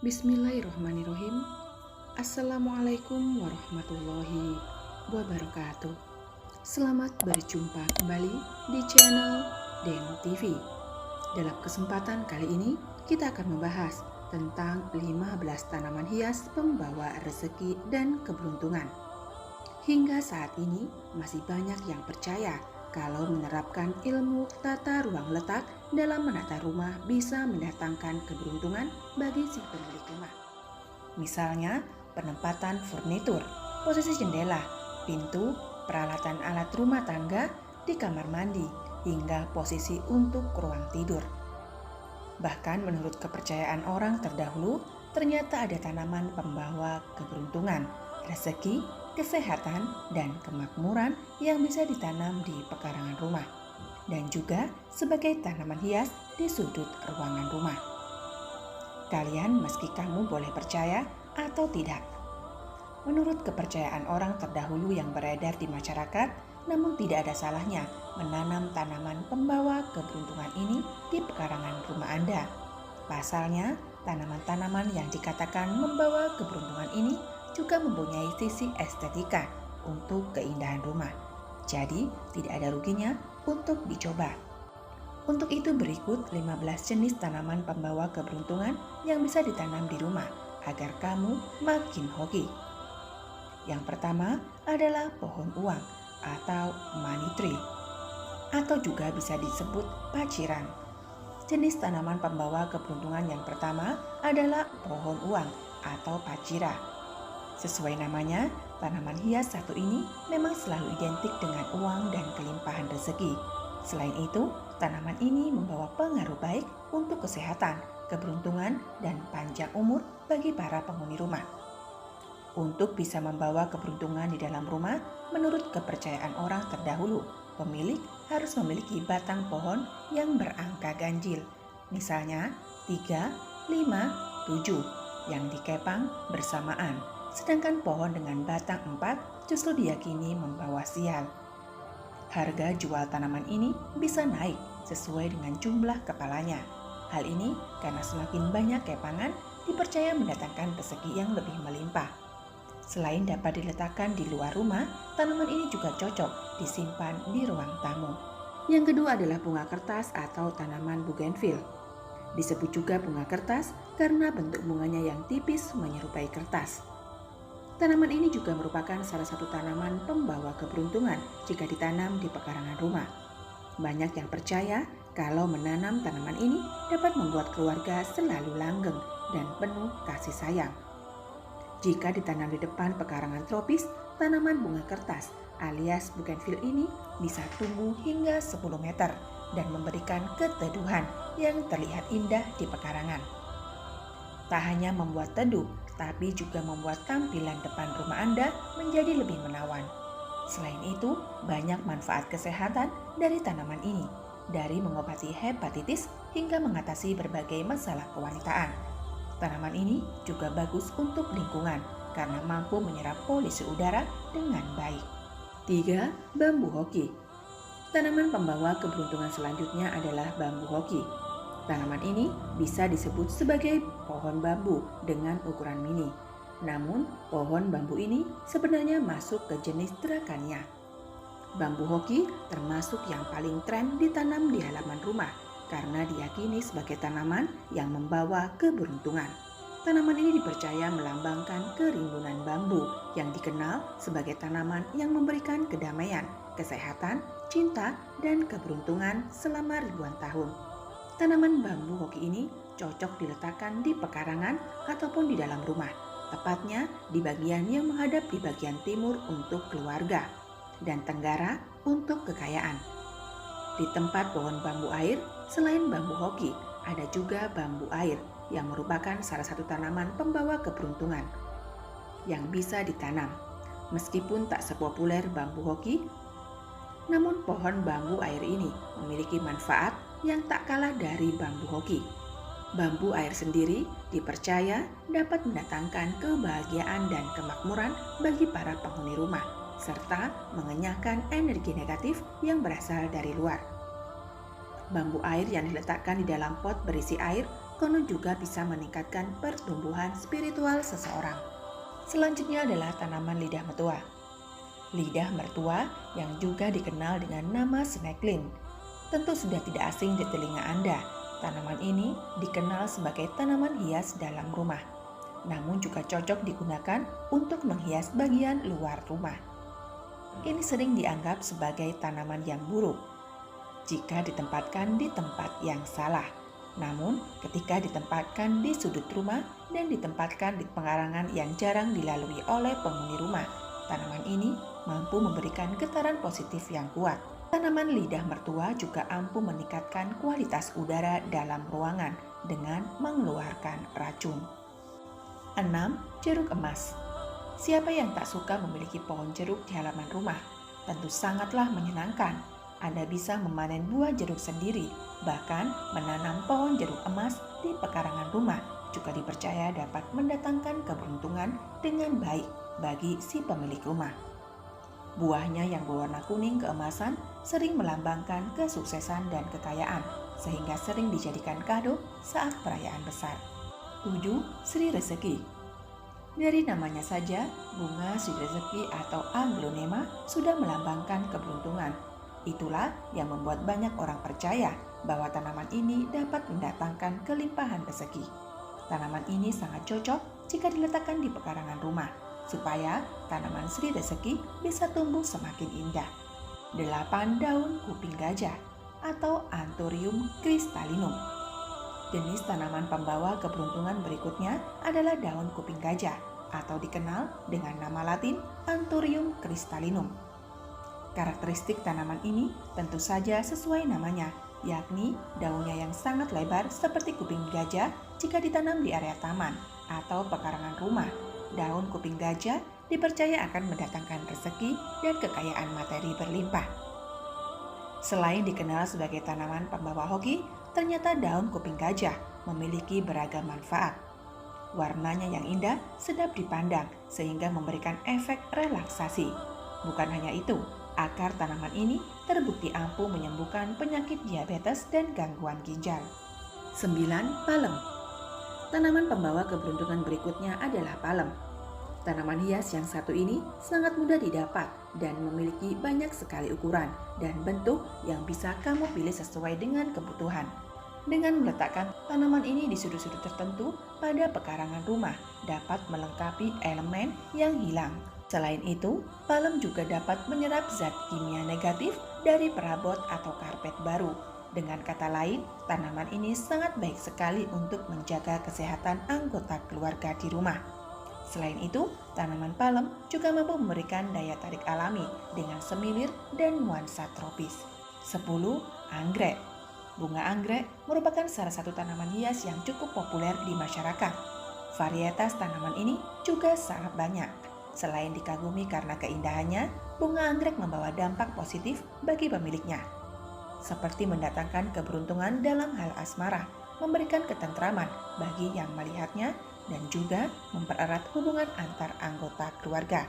Bismillahirrahmanirrahim. Assalamualaikum warahmatullahi wabarakatuh. Selamat berjumpa kembali di channel Den TV. Dalam kesempatan kali ini kita akan membahas tentang 15 tanaman hias pembawa rezeki dan keberuntungan. Hingga saat ini masih banyak yang percaya kalau menerapkan ilmu tata ruang letak dalam menata rumah bisa mendatangkan keberuntungan bagi si pemilik rumah. Misalnya, penempatan furnitur, posisi jendela, pintu, peralatan alat rumah tangga di kamar mandi, hingga posisi untuk ruang tidur. Bahkan menurut kepercayaan orang terdahulu, ternyata ada tanaman pembawa keberuntungan, rezeki, kesehatan, dan kemakmuran yang bisa ditanam di pekarangan rumah dan juga sebagai tanaman hias di sudut ruangan rumah. Kalian meski kamu boleh percaya atau tidak. Menurut kepercayaan orang terdahulu yang beredar di masyarakat, namun tidak ada salahnya menanam tanaman pembawa keberuntungan ini di pekarangan rumah Anda. Pasalnya, tanaman-tanaman yang dikatakan membawa keberuntungan ini juga mempunyai sisi estetika untuk keindahan rumah. Jadi, tidak ada ruginya untuk dicoba. Untuk itu berikut 15 jenis tanaman pembawa keberuntungan yang bisa ditanam di rumah agar kamu makin hoki. Yang pertama adalah pohon uang atau money tree, atau juga bisa disebut paciran. Jenis tanaman pembawa keberuntungan yang pertama adalah pohon uang atau pacira. Sesuai namanya, tanaman hias satu ini memang selalu identik dengan uang dan kelimpahan rezeki. Selain itu, tanaman ini membawa pengaruh baik untuk kesehatan, keberuntungan, dan panjang umur bagi para penghuni rumah. Untuk bisa membawa keberuntungan di dalam rumah, menurut kepercayaan orang terdahulu, pemilik harus memiliki batang pohon yang berangka ganjil. Misalnya 3, 5, 7 yang dikepang bersamaan. Sedangkan pohon dengan batang 4 justru diyakini membawa sial. Harga jual tanaman ini bisa naik sesuai dengan jumlah kepalanya. Hal ini karena semakin banyak kepangan dipercaya mendatangkan rezeki yang lebih melimpah. Selain dapat diletakkan di luar rumah, tanaman ini juga cocok disimpan di ruang tamu. Yang kedua adalah bunga kertas atau tanaman bougainville. Disebut juga bunga kertas karena bentuk bunganya yang tipis menyerupai kertas. Tanaman ini juga merupakan salah satu tanaman pembawa keberuntungan jika ditanam di pekarangan rumah. Banyak yang percaya kalau menanam tanaman ini dapat membuat keluarga selalu langgeng dan penuh kasih sayang. Jika ditanam di depan pekarangan tropis, tanaman bunga kertas alias bougainville ini bisa tumbuh hingga 10 meter dan memberikan keteduhan yang terlihat indah di pekarangan. Tak hanya membuat teduh, tapi juga membuat tampilan depan rumah Anda menjadi lebih menawan. Selain itu, banyak manfaat kesehatan dari tanaman ini, dari mengobati hepatitis hingga mengatasi berbagai masalah kewanitaan. Tanaman ini juga bagus untuk lingkungan karena mampu menyerap polusi udara dengan baik. 3. Bambu hoki. Tanaman pembawa keberuntungan selanjutnya adalah bambu hoki. Tanaman ini bisa disebut sebagai pohon bambu dengan ukuran mini. Namun, pohon bambu ini sebenarnya masuk ke jenis Dracaena. Bambu hoki termasuk yang paling tren ditanam di halaman rumah karena diyakini sebagai tanaman yang membawa keberuntungan. Tanaman ini dipercaya melambangkan kerimbunan bambu yang dikenal sebagai tanaman yang memberikan kedamaian, kesehatan, cinta, dan keberuntungan selama ribuan tahun. Tanaman bambu hoki ini cocok diletakkan di pekarangan ataupun di dalam rumah, tepatnya di bagian yang menghadap di bagian timur untuk keluarga dan tenggara untuk kekayaan. Di tempat pohon bambu air, selain bambu hoki, ada juga bambu air yang merupakan salah satu tanaman pembawa keberuntungan yang bisa ditanam. Meskipun tak sepopuler bambu hoki, namun pohon bambu air ini memiliki manfaat yang tak kalah dari bambu hoki. Bambu air sendiri dipercaya dapat mendatangkan kebahagiaan dan kemakmuran bagi para penghuni rumah, serta mengenyahkan energi negatif yang berasal dari luar. Bambu air yang diletakkan di dalam pot berisi air konon juga bisa meningkatkan pertumbuhan spiritual seseorang. Selanjutnya adalah tanaman lidah mertua. Lidah mertua yang juga dikenal dengan nama snakeling. Tentu sudah tidak asing di telinga Anda. Tanaman ini dikenal sebagai tanaman hias dalam rumah, namun juga cocok digunakan untuk menghias bagian luar rumah. Ini sering dianggap sebagai tanaman yang buruk jika ditempatkan di tempat yang salah. Namun, ketika ditempatkan di sudut rumah dan ditempatkan di pekarangan yang jarang dilalui oleh penghuni rumah, tanaman ini mampu memberikan getaran positif yang kuat. Tanaman lidah mertua juga ampuh meningkatkan kualitas udara dalam ruangan dengan mengeluarkan racun. 6. Jeruk emas. Siapa yang tak suka memiliki pohon jeruk di halaman rumah? Tentu sangatlah menyenangkan. Anda bisa memanen buah jeruk sendiri, bahkan menanam pohon jeruk emas di pekarangan rumah juga dipercaya dapat mendatangkan keberuntungan dengan baik bagi si pemilik rumah. Buahnya yang berwarna kuning keemasan sering melambangkan kesuksesan dan kekayaan, sehingga sering dijadikan kado saat perayaan besar. 7. Sri Rezeki. Dari namanya saja, bunga Sri Rezeki atau aglonema sudah melambangkan keberuntungan. Itulah yang membuat banyak orang percaya bahwa tanaman ini dapat mendatangkan kelimpahan rezeki. Tanaman ini sangat cocok jika diletakkan di pekarangan rumah, supaya tanaman Sri Rezeki bisa tumbuh semakin indah. 8. Daun kuping gajah atau Anthurium crystallinum. Jenis tanaman pembawa keberuntungan berikutnya adalah daun kuping gajah atau dikenal dengan nama latin Anthurium crystallinum. Karakteristik tanaman ini tentu saja sesuai namanya, yakni daunnya yang sangat lebar seperti kuping gajah jika ditanam di area taman atau pekarangan rumah. Daun kuping gajah dipercaya akan mendatangkan rezeki dan kekayaan materi berlimpah. Selain dikenal sebagai tanaman pembawa hoki, ternyata daun kuping gajah memiliki beragam manfaat. Warnanya yang indah, sedap dipandang, sehingga memberikan efek relaksasi. Bukan hanya itu, akar tanaman ini terbukti ampuh menyembuhkan penyakit diabetes dan gangguan ginjal. 9. Palem. Tanaman pembawa keberuntungan berikutnya adalah palem. Tanaman hias yang satu ini sangat mudah didapat dan memiliki banyak sekali ukuran dan bentuk yang bisa kamu pilih sesuai dengan kebutuhan. Dengan meletakkan tanaman ini di sudut-sudut tertentu pada pekarangan rumah dapat melengkapi elemen yang hilang. Selain itu, palem juga dapat menyerap zat kimia negatif dari perabot atau karpet baru. Dengan kata lain, tanaman ini sangat baik sekali untuk menjaga kesehatan anggota keluarga di rumah. Selain itu, tanaman palem juga mampu memberikan daya tarik alami dengan semilir dan nuansa tropis. 10. Anggrek. Bunga anggrek merupakan salah satu tanaman hias yang cukup populer di masyarakat. Varietas tanaman ini juga sangat banyak. Selain dikagumi karena keindahannya, bunga anggrek membawa dampak positif bagi pemiliknya, seperti mendatangkan keberuntungan dalam hal asmara, memberikan ketentraman bagi yang melihatnya, dan juga mempererat hubungan antar anggota keluarga.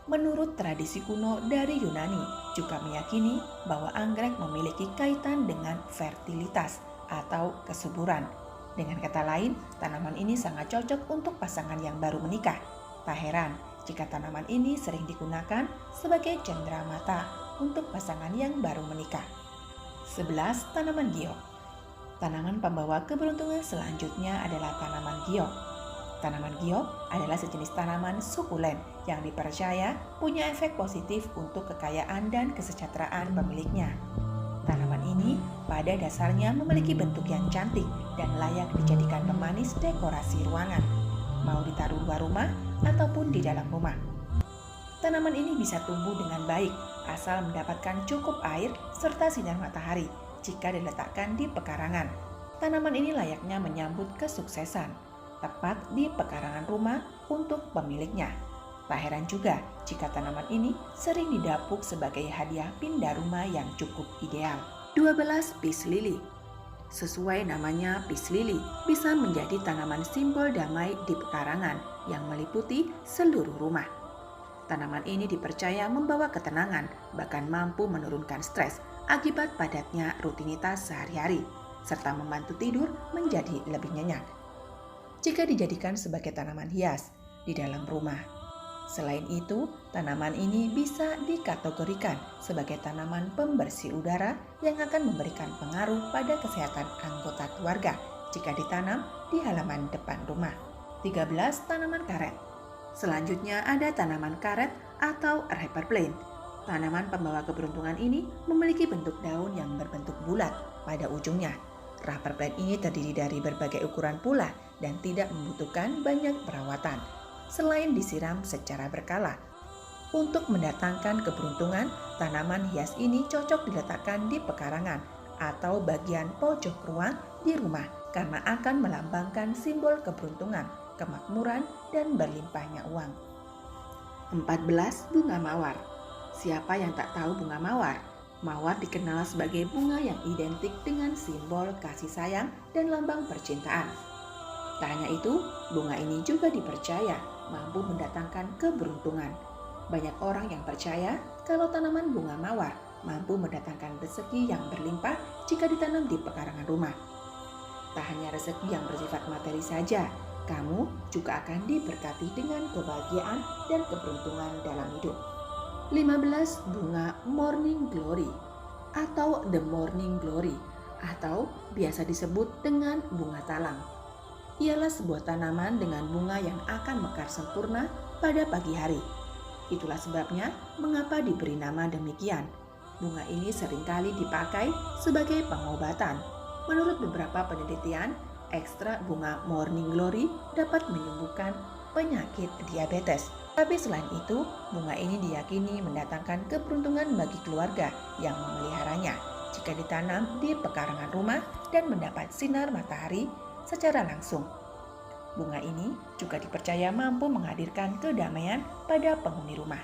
Menurut tradisi kuno dari Yunani, juga meyakini bahwa anggrek memiliki kaitan dengan fertilitas atau kesuburan. Dengan kata lain, tanaman ini sangat cocok untuk pasangan yang baru menikah. Tak heran jika tanaman ini sering digunakan sebagai cenderamata untuk pasangan yang baru menikah. 11. Tanaman giok. Tanaman pembawa keberuntungan selanjutnya adalah tanaman giok. Tanaman giok adalah sejenis tanaman sukulen yang dipercaya punya efek positif untuk kekayaan dan kesejahteraan pemiliknya. Tanaman ini pada dasarnya memiliki bentuk yang cantik dan layak dijadikan pemanis dekorasi ruangan, mau ditaruh luar rumah ataupun di dalam rumah. Tanaman ini bisa tumbuh dengan baik asal mendapatkan cukup air serta sinar matahari jika diletakkan di pekarangan. Tanaman ini layaknya menyambut kesuksesan, tepat di pekarangan rumah untuk pemiliknya. Tak heran juga jika tanaman ini sering didapuk sebagai hadiah pindah rumah yang cukup ideal. 12. Peace lily. Sesuai namanya, peace lily bisa menjadi tanaman simbol damai di pekarangan yang meliputi seluruh rumah. Tanaman ini dipercaya membawa ketenangan, bahkan mampu menurunkan stres akibat padatnya rutinitas sehari-hari. serta membantu tidur menjadi lebih nyenyak. Jika dijadikan sebagai tanaman hias di dalam rumah. Selain itu, tanaman ini bisa dikategorikan sebagai tanaman pembersih udara yang akan memberikan pengaruh pada kesehatan anggota keluarga jika ditanam di halaman depan rumah. 13. Tanaman karet. Selanjutnya ada tanaman karet atau Ripperplant. Tanaman pembawa keberuntungan ini memiliki bentuk daun yang berbentuk bulat pada ujungnya. Ripperplant ini terdiri dari berbagai ukuran pula dan tidak membutuhkan banyak perawatan, selain disiram secara berkala. Untuk mendatangkan keberuntungan, tanaman hias ini cocok diletakkan di pekarangan atau bagian pojok ruang di rumah karena akan melambangkan simbol keberuntungan, kemakmuran, dan berlimpahnya uang. 14. Bunga mawar. Siapa yang tak tahu bunga mawar? Mawar dikenal sebagai bunga yang identik dengan simbol kasih sayang dan lambang percintaan. Tak hanya itu, bunga ini juga dipercaya mampu mendatangkan keberuntungan. Banyak orang yang percaya kalau tanaman bunga mawar mampu mendatangkan rezeki yang berlimpah jika ditanam di pekarangan rumah. Tak hanya rezeki yang bersifat materi saja, kamu juga akan diberkati dengan kebahagiaan dan keberuntungan dalam hidup. 15. Bunga Morning Glory atau The Morning Glory atau biasa disebut dengan bunga talang. Ialah sebuah tanaman dengan bunga yang akan mekar sempurna pada pagi hari. Itulah sebabnya mengapa diberi nama demikian. Bunga ini seringkali dipakai sebagai pengobatan. Menurut beberapa penelitian, ekstrak bunga Morning Glory dapat menyembuhkan penyakit diabetes. Tapi selain itu, bunga ini diyakini mendatangkan keberuntungan bagi keluarga yang memeliharanya jika ditanam di pekarangan rumah dan mendapat sinar matahari secara langsung. Bunga ini juga dipercaya mampu menghadirkan kedamaian pada penghuni rumah.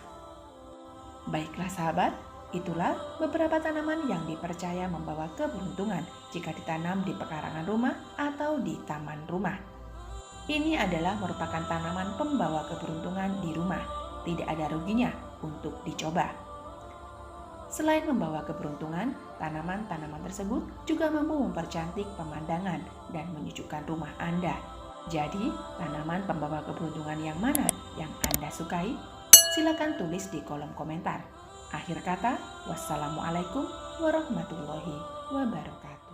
Baiklah sahabat, itulah beberapa tanaman yang dipercaya membawa keberuntungan jika ditanam di pekarangan rumah atau di taman rumah. Ini adalah merupakan tanaman pembawa keberuntungan di rumah. Tidak ada ruginya untuk dicoba. Selain membawa keberuntungan, tanaman-tanaman tersebut juga mampu mempercantik pemandangan dan menyejukkan rumah Anda. Jadi, tanaman pembawa keberuntungan yang mana yang Anda sukai? Silakan tulis di kolom komentar. Akhir kata, wassalamualaikum warahmatullahi wabarakatuh.